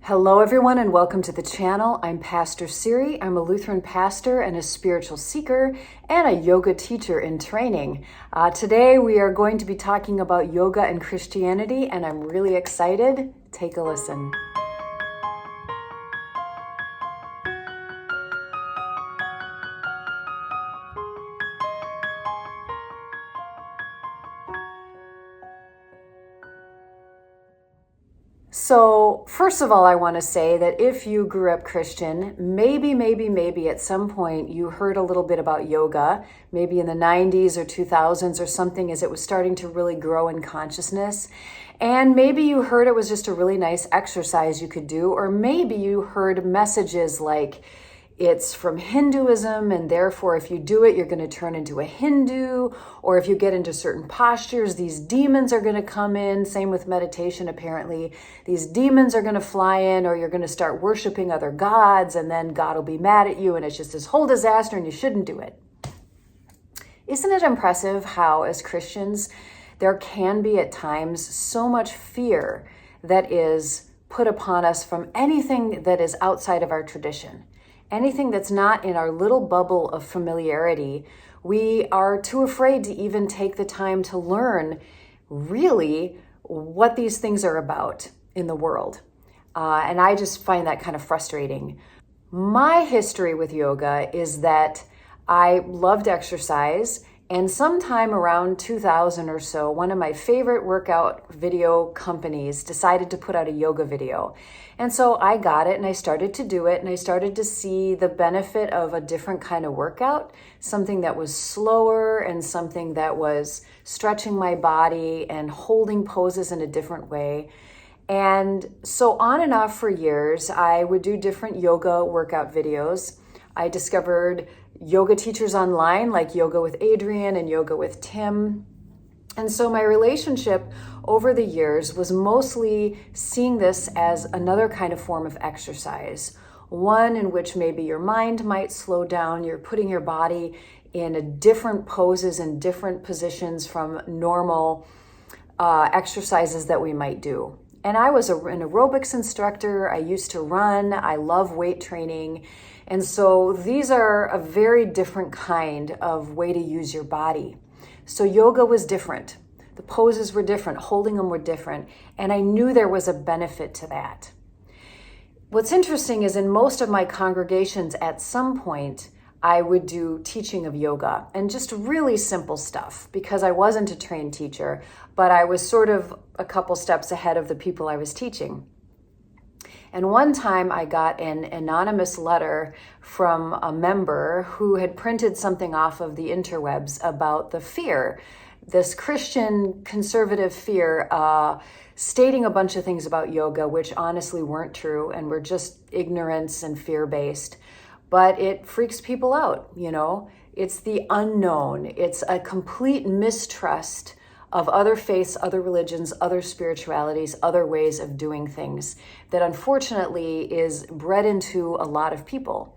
Hello, everyone, and welcome to the channel. I'm Pastor Siri. I'm a Lutheran pastor and a spiritual seeker and a yoga teacher in training. Today, we are going to be talking about yoga and Christianity, and I'm really excited. Take a listen. So, first of all, I want to say that if you grew up Christian, maybe at some point you heard a little bit about yoga, maybe in the 90s or 2000s or something, as it was starting to really grow in consciousness. And maybe you heard it was just a really nice exercise you could do, or maybe you heard messages like, it's from Hinduism, and therefore if you do it, you're going to turn into a Hindu, or if you get into certain postures, these demons are going to come in. Same with meditation, apparently. These demons are going to fly in, or you're going to start worshiping other gods, and then God will be mad at you, and it's just this whole disaster, and you shouldn't do it. Isn't it impressive how, as Christians, there can be at times so much fear that is put upon us from anything that is outside of our tradition? Anything that's not in our little bubble of familiarity, we are too afraid to even take the time to learn really what these things are about in the world. And I just find that kind of frustrating. My history with yoga is that I loved exercise, and sometime around 2000 or so, one of my favorite workout video companies decided to put out a yoga video. And so I got it and I started to do it, and I started to see the benefit of a different kind of workout, something that was slower and something that was stretching my body and holding poses in a different way. And so on and off for years, I would do different yoga workout videos. I discovered yoga teachers online like Yoga with Adrian and Yoga with Tim. And so my relationship over the years was mostly seeing this as another kind of form of exercise, one in which maybe your mind might slow down, you're putting your body in different poses and different positions from normal exercises that we might do. And I was an aerobics instructor. I used to run. I love weight training. And so these are a very different kind of way to use your body. So yoga was different. The poses were different. Holding them were different. And I knew there was a benefit to that. What's interesting is in most of my congregations at some point, I would do teaching of yoga and just really simple stuff because I wasn't a trained teacher, but I was sort of a couple steps ahead of the people I was teaching. And one time I got an anonymous letter from a member who had printed something off of the interwebs about the fear, this Christian conservative fear, stating a bunch of things about yoga, which honestly weren't true and were just ignorance and fear-based. But it freaks people out, you know. It's the unknown. It's a complete mistrust of other faiths, other religions, other spiritualities, other ways of doing things that unfortunately is bred into a lot of people.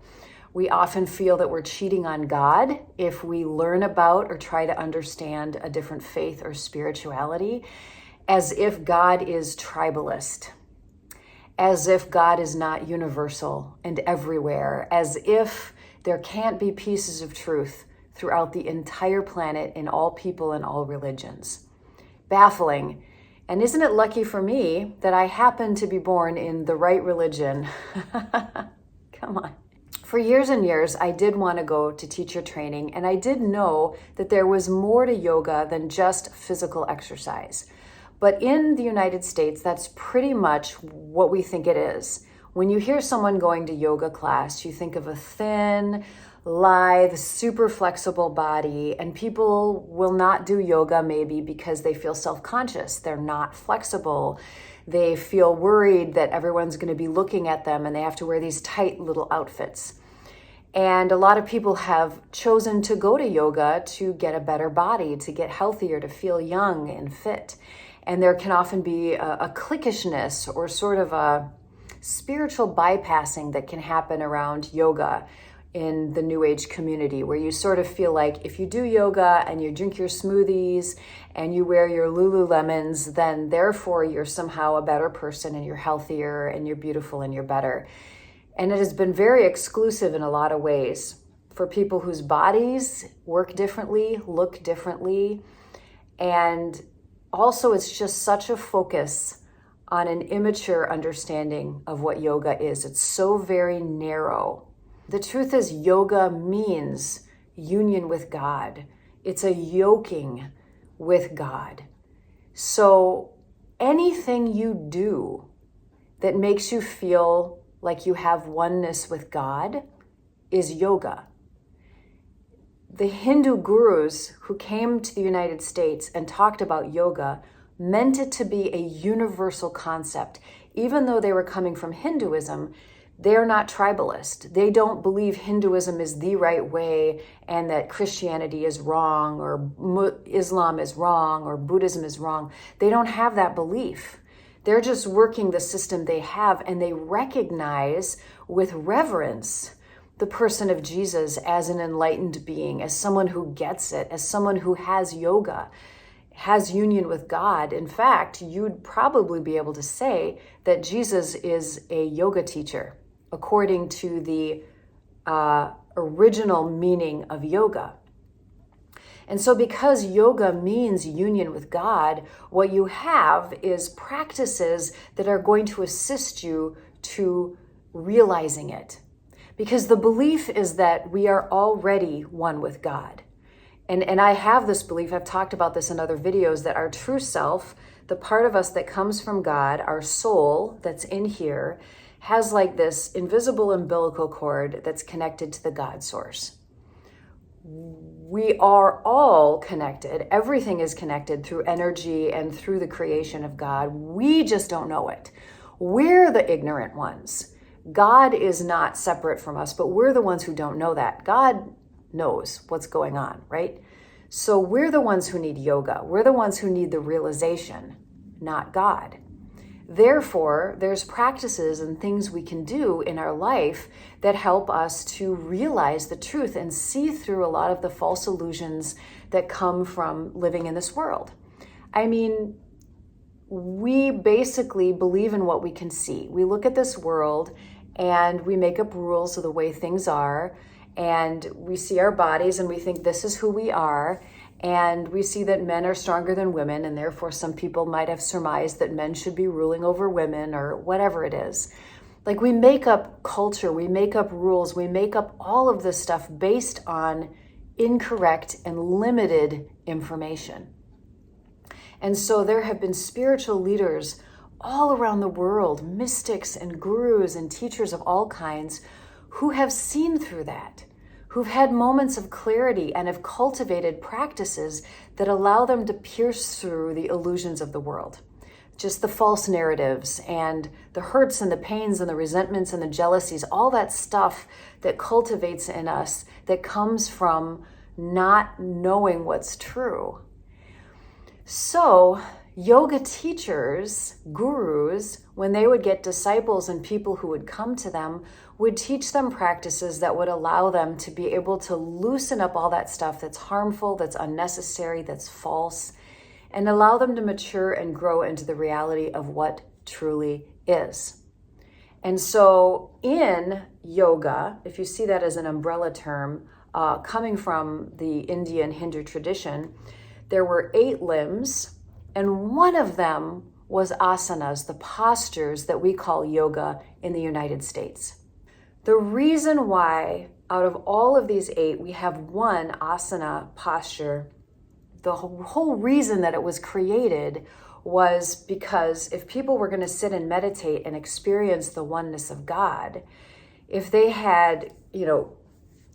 We often feel that we're cheating on God if we learn about or try to understand a different faith or spirituality, as if God is tribalist, as if God is not universal and everywhere, as if there can't be pieces of truth throughout the entire planet in all people and all religions. Baffling. And isn't it lucky for me that I happen to be born in the right religion? Come on. For years and years, I did want to go to teacher training, and I did know that there was more to yoga than just physical exercise. But in the United States, that's pretty much what we think it is. When you hear someone going to yoga class, you think of a thin, lithe, super flexible body, and people will not do yoga maybe because they feel self-conscious. They're not flexible. They feel worried that everyone's going to be looking at them and they have to wear these tight little outfits. And a lot of people have chosen to go to yoga to get a better body, to get healthier, to feel young and fit. And there can often be a cliquishness or sort of a spiritual bypassing that can happen around yoga. in the New Age community, where you sort of feel like if you do yoga and you drink your smoothies and you wear your Lululemons, then therefore you're somehow a better person and you're healthier and you're beautiful and you're better. And it has been very exclusive in a lot of ways for people whose bodies work differently, look differently. And also it's just such a focus on an immature understanding of what yoga is. It's so very narrow. The truth is, yoga means union with God. It's a yoking with God. So anything you do that makes you feel like you have oneness with God is yoga. The Hindu gurus who came to the United States and talked about yoga meant it to be a universal concept. Even though they were coming from Hinduism, they're not tribalist. They don't believe Hinduism is the right way and that Christianity is wrong or Islam is wrong or Buddhism is wrong. They don't have that belief. They're just working the system they have, and they recognize with reverence the person of Jesus as an enlightened being, as someone who gets it, as someone who has yoga, has union with God. In fact, you'd probably be able to say that Jesus is a yoga teacher, according to the original meaning of yoga. And so because yoga means union with God, what you have is practices that are going to assist you to realizing it. Because the belief is that we are already one with God. And I have this belief, I've talked about this in other videos, that our true self, the part of us that comes from God, our soul that's in here, has like this invisible umbilical cord that's connected to the God source. We are all connected. Everything is connected through energy and through the creation of God. We just don't know it. We're the ignorant ones. God is not separate from us, but we're the ones who don't know that. God knows what's going on, right? So we're the ones who need yoga. We're the ones who need the realization, not God. Therefore, there's practices and things we can do in our life that help us to realize the truth and see through a lot of the false illusions that come from living in this world. I mean, we basically believe in what we can see. We look at this world and we make up rules of the way things are, and we see our bodies and we think this is who we are. And we see that men are stronger than women, and therefore some people might have surmised that men should be ruling over women or whatever it is. Like, we make up culture, we make up rules, we make up all of this stuff based on incorrect and limited information. And so there have been spiritual leaders all around the world, mystics and gurus and teachers of all kinds, who have seen through that, who've had moments of clarity and have cultivated practices that allow them to pierce through the illusions of the world. Just the false narratives and the hurts and the pains and the resentments and the jealousies, all that stuff that cultivates in us that comes from not knowing what's true. So yoga teachers, gurus, when they would get disciples and people who would come to them, would teach them practices that would allow them to be able to loosen up all that stuff that's harmful, that's unnecessary, that's false, and allow them to mature and grow into the reality of what truly is. And so in yoga, if you see that as an umbrella term, coming from the Indian Hindu tradition, there were 8 limbs, and one of them was asanas, the postures that we call yoga in the United States. The reason why out of all of these 8, we have one asana posture, the whole reason that it was created was because if people were going to sit and meditate and experience the oneness of God, if they had,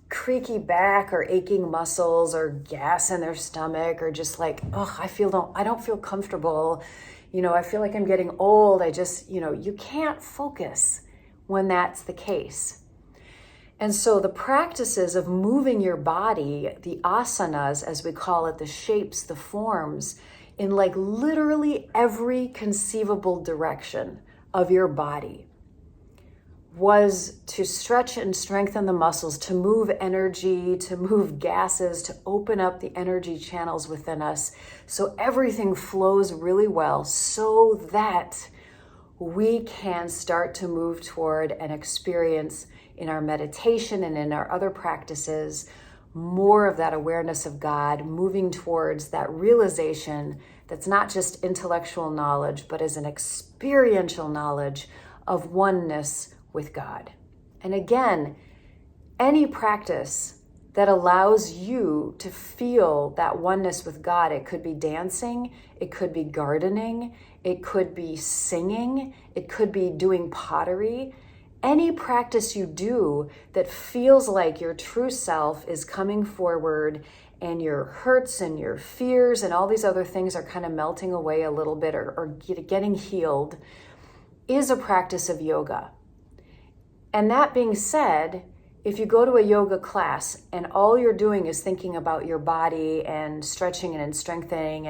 creaky back or aching muscles or gas in their stomach or just like, I don't feel comfortable, I feel like I'm getting old, you can't focus when that's the case. And so the practices of moving your body, the asanas, as we call it, the shapes, the forms, in like literally every conceivable direction of your body, was to stretch and strengthen the muscles, to move energy, to move gases, to open up the energy channels within us so everything flows really well, so that we can start to move toward an experience in our meditation and in our other practices, more of that awareness of God, moving towards that realization that's not just intellectual knowledge, but is an experiential knowledge of oneness with God. And again, any practice that allows you to feel that oneness with God, it could be dancing, it could be gardening, it could be singing, it could be doing pottery. Any practice you do that feels like your true self is coming forward and your hurts and your fears and all these other things are kind of melting away a little bit or getting healed is a practice of yoga. And that being said, if you go to a yoga class and all you're doing is thinking about your body and stretching and strengthening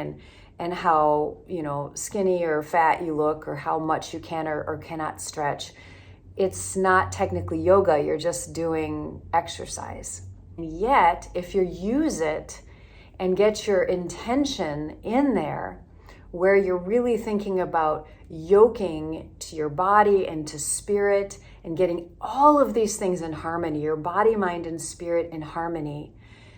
and how, skinny or fat you look or how much you can or cannot stretch, it's not technically yoga, you're just doing exercise. And yet, if you use it and get your intention in there, where you're really thinking about yoking to your body and to spirit and getting all of these things in harmony, your body, mind, and spirit in harmony,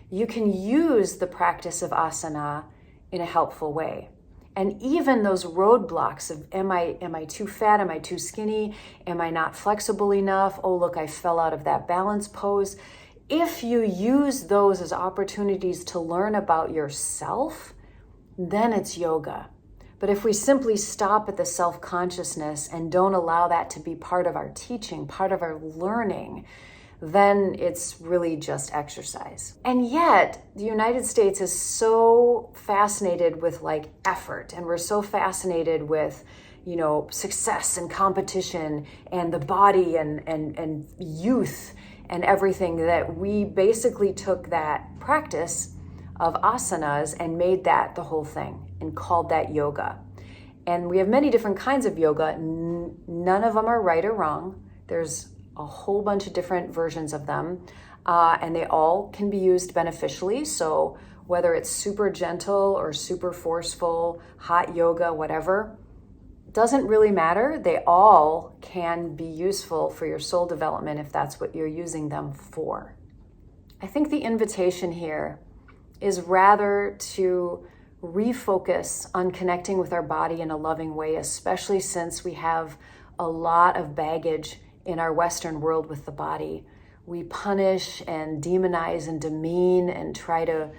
you can use the practice of asana in a helpful way. And even those roadblocks of, am I too fat? Am I too skinny? Am I not flexible enough? Oh, look, I fell out of that balance pose. If you use those as opportunities to learn about yourself, then it's yoga. But if we simply stop at the self-consciousness and don't allow that to be part of our teaching, part of our learning, then it's really just exercise. And yet, the United States is so fascinated with effort, and we're so fascinated with, success and competition and the body and youth and everything, that we basically took that practice of asanas and made that the whole thing and called that yoga. And we have many different kinds of yoga. None of them are right or wrong. There's a whole bunch of different versions of them, and they all can be used beneficially. So whether it's super gentle or super forceful, hot yoga, whatever, doesn't really matter. They all can be useful for your soul development if that's what you're using them for. I think the invitation here is rather to refocus on connecting with our body in a loving way, especially since we have a lot of baggage in our Western world with the body. We punish and demonize and demean and try to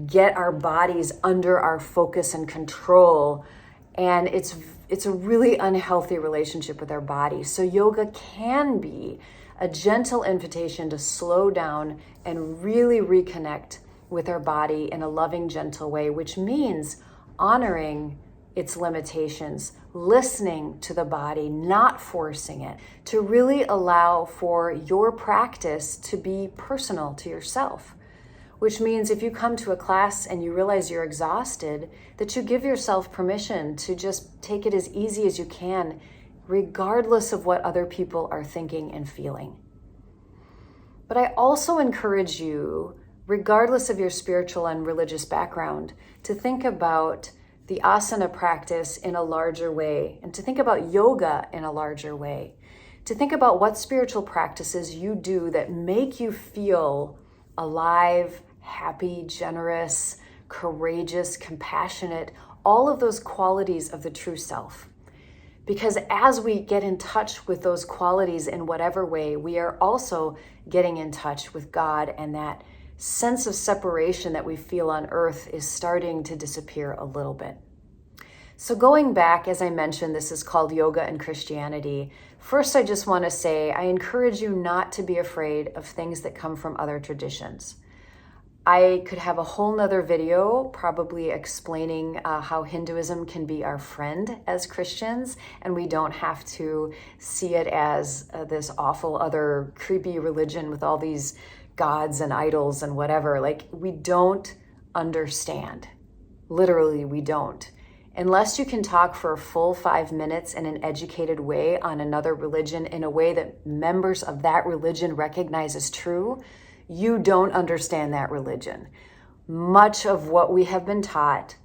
get our bodies under our focus and control. And it's a really unhealthy relationship with our body. So yoga can be a gentle invitation to slow down and really reconnect with our body in a loving, gentle way, which means honoring its limitations, listening to the body, not forcing it, to really allow for your practice to be personal to yourself. Which means if you come to a class and you realize you're exhausted, that you give yourself permission to just take it as easy as you can, regardless of what other people are thinking and feeling. But I also encourage you, regardless of your spiritual and religious background, to think about the asana practice in a larger way, and to think about yoga in a larger way, to think about what spiritual practices you do that make you feel alive, happy, generous, courageous, compassionate, all of those qualities of the true self. Because as we get in touch with those qualities in whatever way, we are also getting in touch with God, and that sense of separation that we feel on earth is starting to disappear a little bit. So going back, as I mentioned, this is called Yoga and Christianity. First, I just want to say, I encourage you not to be afraid of things that come from other traditions. I could have a whole nother video probably explaining how Hinduism can be our friend as Christians, and we don't have to see it as this awful other creepy religion with all these gods and idols and whatever. We don't understand. Literally, we don't. Unless you can talk for a full 5 minutes in an educated way on another religion in a way that members of that religion recognize as true, you don't understand that religion. Much of what we have been taught,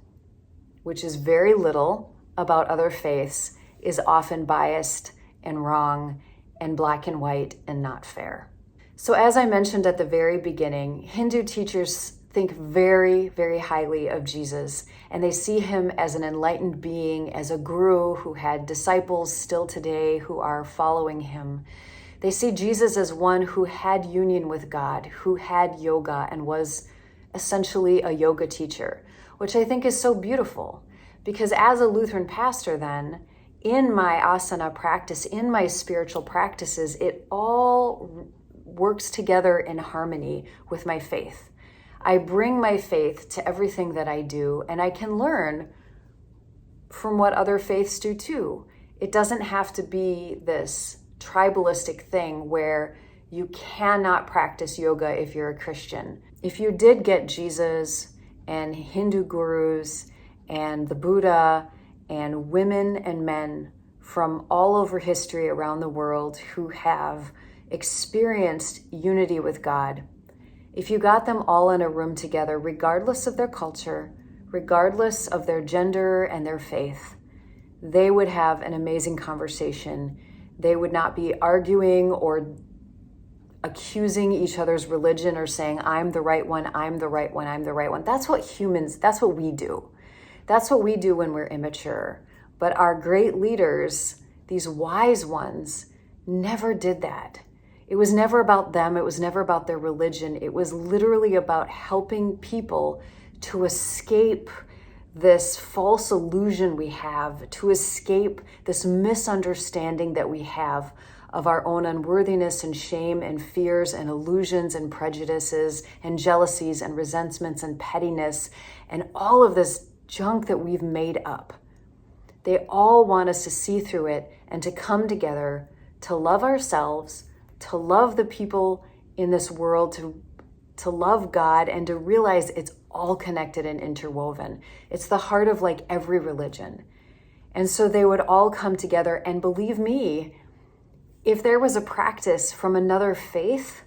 which is very little about other faiths, is often biased and wrong and black and white and not fair. So as I mentioned at the very beginning, Hindu teachers think very, very highly of Jesus, and they see him as an enlightened being, as a guru who had disciples still today who are following him. They see Jesus as one who had union with God, who had yoga and was essentially a yoga teacher, which I think is so beautiful. Because as a Lutheran pastor then, in my asana practice, in my spiritual practices, it all works together in harmony with my faith. I bring my faith to everything that I do, and I can learn from what other faiths do too. It doesn't have to be this tribalistic thing where you cannot practice yoga if you're a Christian. If you did get Jesus and Hindu gurus and the Buddha and women and men from all over history around the world who have experienced unity with God, if you got them all in a room together, regardless of their culture, regardless of their gender and their faith, they would have an amazing conversation. They would not be arguing or accusing each other's religion or saying, I'm the right one, I'm the right one, I'm the right one. That's what we do. That's what we do when we're immature. But our great leaders, these wise ones, never did that. It was never about them. It was never about their religion. It was literally about helping people to escape this false illusion we have, to escape this misunderstanding that we have of our own unworthiness and shame and fears and illusions and prejudices and jealousies and resentments and pettiness and all of this junk that we've made up. They all want us to see through it and to come together to love ourselves, to love the people in this world, to love God, and to realize it's all connected and interwoven. It's the heart of like every religion. And so they would all come together, and believe me, if there was a practice from another faith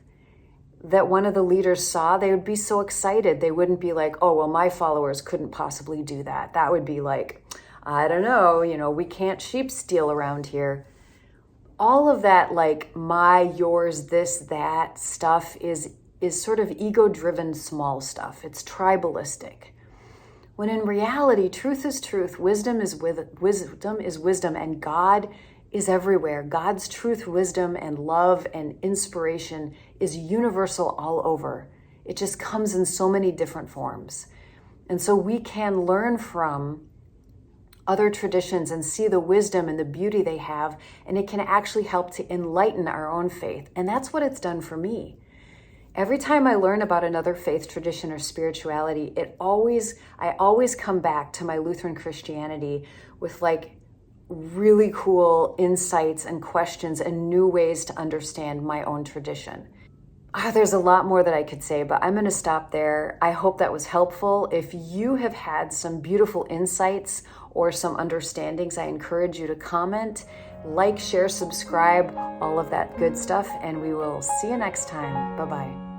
that one of the leaders saw, they would be so excited. They wouldn't be like, oh, well, my followers couldn't possibly do that. That would be like, I don't know, we can't sheep steal around here. All of that, like my, yours, this, that stuff is sort of ego-driven small stuff. It's tribalistic. When in reality, truth is truth, wisdom is wisdom, and God is everywhere. God's truth, wisdom, and love and inspiration is universal all over. It just comes in so many different forms. And so we can learn from other traditions and see the wisdom and the beauty they have, and it can actually help to enlighten our own faith. And that's what it's done for me. Every time I learn about another faith, tradition, or spirituality, I always come back to my Lutheran Christianity with like really cool insights and questions and new ways to understand my own tradition. There's a lot more that I could say, but I'm going to stop there. I hope that was helpful. If you have had some beautiful insights or some understandings, I encourage you to comment, like, share, subscribe, all of that good stuff, and we will see you next time. Bye-bye.